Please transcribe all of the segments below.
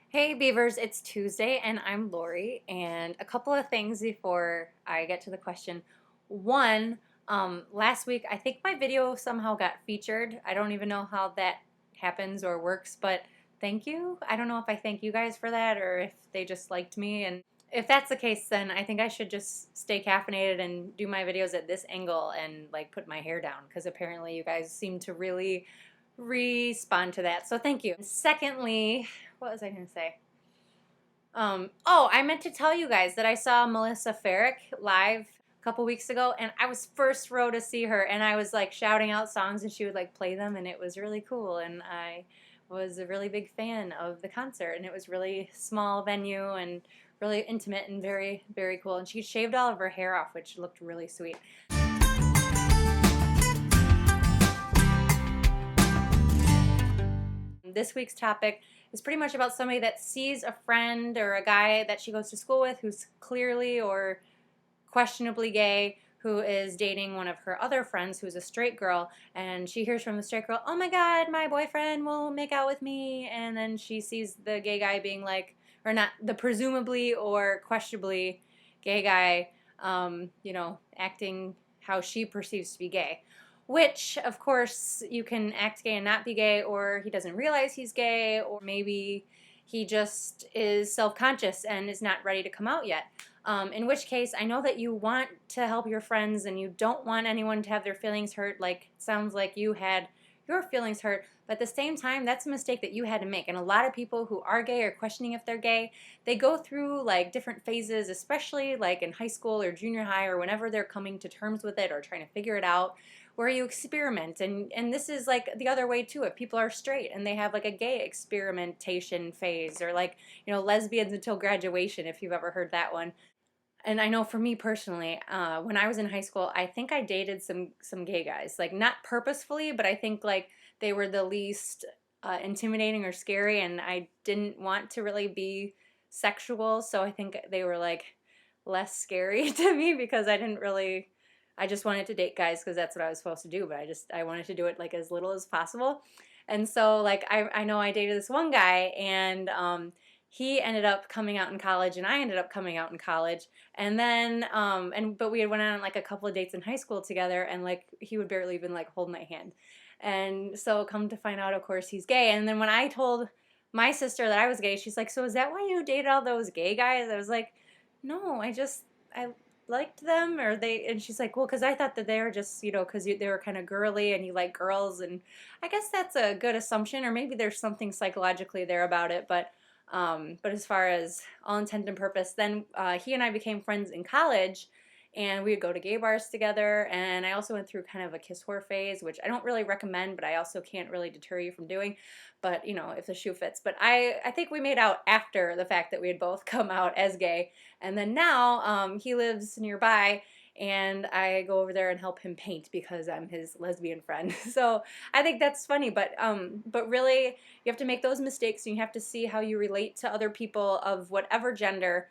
Hey Beavers, it's Tuesday and I'm Lori, and a couple of things before I get to the question. One, last week I think my video somehow got featured. I don't even know how that happens or works, but thank you. I don't know if I thank you guys for that or if they just liked me, and if that's the case, then I think I should just stay caffeinated and do my videos at this angle and like put my hair down because apparently you guys seem to really respond to that. So thank you. Secondly, what was I going to say? I meant to tell you guys that I saw Melissa Farrick live a couple weeks ago, and I was first row to see her, and I was like shouting out songs, and she would like play them, and it was really cool, and I was a really big fan of the concert, and it was really small venue and really intimate and very, very cool, and she shaved all of her hair off, which looked really sweet. This week's topic is pretty much about somebody that sees a friend or a guy that she goes to school with who's clearly or questionably gay, who is dating one of her other friends who's a straight girl, and she hears from the straight girl, "Oh my god, my boyfriend will make out with me," and then she sees the gay guy being like, or not, the presumably or questionably gay guy, acting how she perceives to be gay. Which, of course, you can act gay and not be gay, or he doesn't realize he's gay, or maybe he just is self-conscious and is not ready to come out yet. In which case, I know that you want to help your friends and you don't want anyone to have their feelings hurt, like it sounds like you had your feelings hurt, but at the same time, that's a mistake that you had to make. And a lot of people who are gay or questioning if they're gay, they go through like different phases, especially like in high school or junior high or whenever they're coming to terms with it or trying to figure it out, where you experiment. And this is like the other way too. If people are straight and they have like a gay experimentation phase, or like, lesbians until graduation, if you've ever heard that one. And I know for me personally, when I was in high school, I think I dated some gay guys, like not purposefully, but I think like they were the least intimidating or scary, and I didn't want to really be sexual, so I think they were like less scary to me because I just wanted to date guys because that's what I was supposed to do, but I wanted to do it like as little as possible. And so like I know I dated this one guy, and he ended up coming out in college and I ended up coming out in college, and then but we had went on like a couple of dates in high school together, and like he would barely even like hold my hand. And so come to find out, of course, he's gay. And then when I told my sister that I was gay, she's like, "So is that why you dated all those gay guys?" I was like, "No, I liked them," or they, and she's like, "Well, because I thought that they were just, because they were kind of girly and you like girls." And I guess that's a good assumption, or maybe there's something psychologically there about it. But as far as all intent and purpose, then he and I became friends in college, and we would go to gay bars together. And I also went through kind of a kiss whore phase, which I don't really recommend, but I also can't really deter you from doing. But if the shoe fits. But I think we made out after the fact that we had both come out as gay. And then now he lives nearby, and I go over there and help him paint because I'm his lesbian friend. So I think that's funny, but really you have to make those mistakes, and you have to see how you relate to other people of whatever gender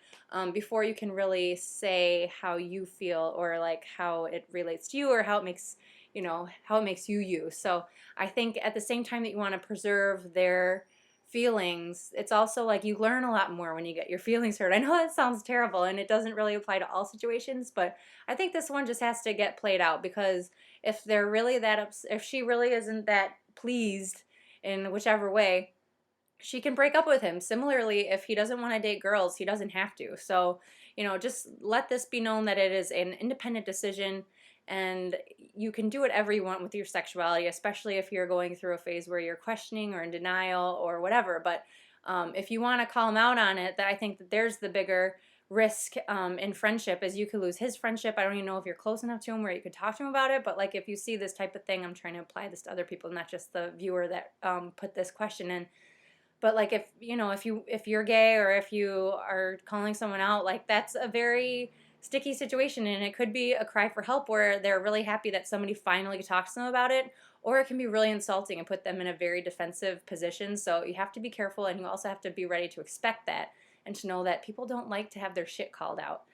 before you can really say how you feel, or like how it relates to you, or how it makes you you. So I think at the same time that you want to preserve their feelings, it's also like you learn a lot more when you get your feelings hurt. I know that sounds terrible and it doesn't really apply to all situations, but I think this one just has to get played out, because if they're really if she really isn't that pleased in whichever way, she can break up with him. Similarly, if he doesn't want to date girls, he doesn't have to. So, just let this be known that it is an independent decision, and you can do whatever you want with your sexuality, especially if you're going through a phase where you're questioning or in denial or whatever. But if you want to call him out on it, that I think that there's the bigger risk in friendship, is you could lose his friendship. I don't even know if you're close enough to him where you could talk to him about it, but like if you see this type of thing, I'm trying to apply this to other people, not just the viewer that put this question in. But like if you're gay, or if you are calling someone out, like that's a very sticky situation, and it could be a cry for help where they're really happy that somebody finally talks to them about it, or it can be really insulting and put them in a very defensive position. So you have to be careful, and you also have to be ready to expect that, and to know that people don't like to have their shit called out,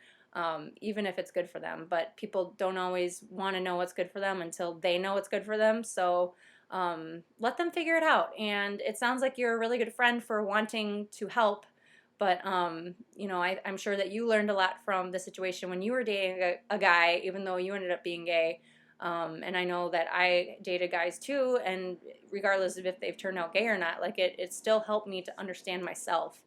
even if it's good for them. But people don't always want to know what's good for them until they know what's good for them. So let them figure it out. And it sounds like you're a really good friend for wanting to help. But you know, I'm sure that you learned a lot from the situation when you were dating a guy, even though you ended up being gay. And I know that I dated guys too, and regardless of if they've turned out gay or not, like it still helped me to understand myself.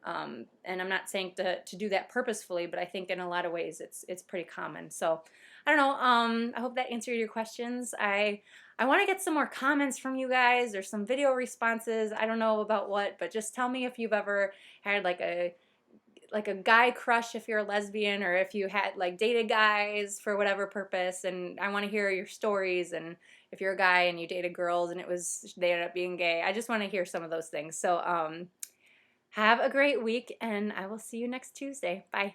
And I'm not saying to do that purposefully, but I think in a lot of ways it's pretty common. So I don't know. I hope that answered your questions. I want to get some more comments from you guys or some video responses. I don't know about what, but just tell me if you've ever had like a guy crush if you're a lesbian, or if you had like dated guys for whatever purpose. And I want to hear your stories, and if you're a guy and you dated girls and they ended up being gay. I just want to hear some of those things. So have a great week, and I will see you next Tuesday. Bye.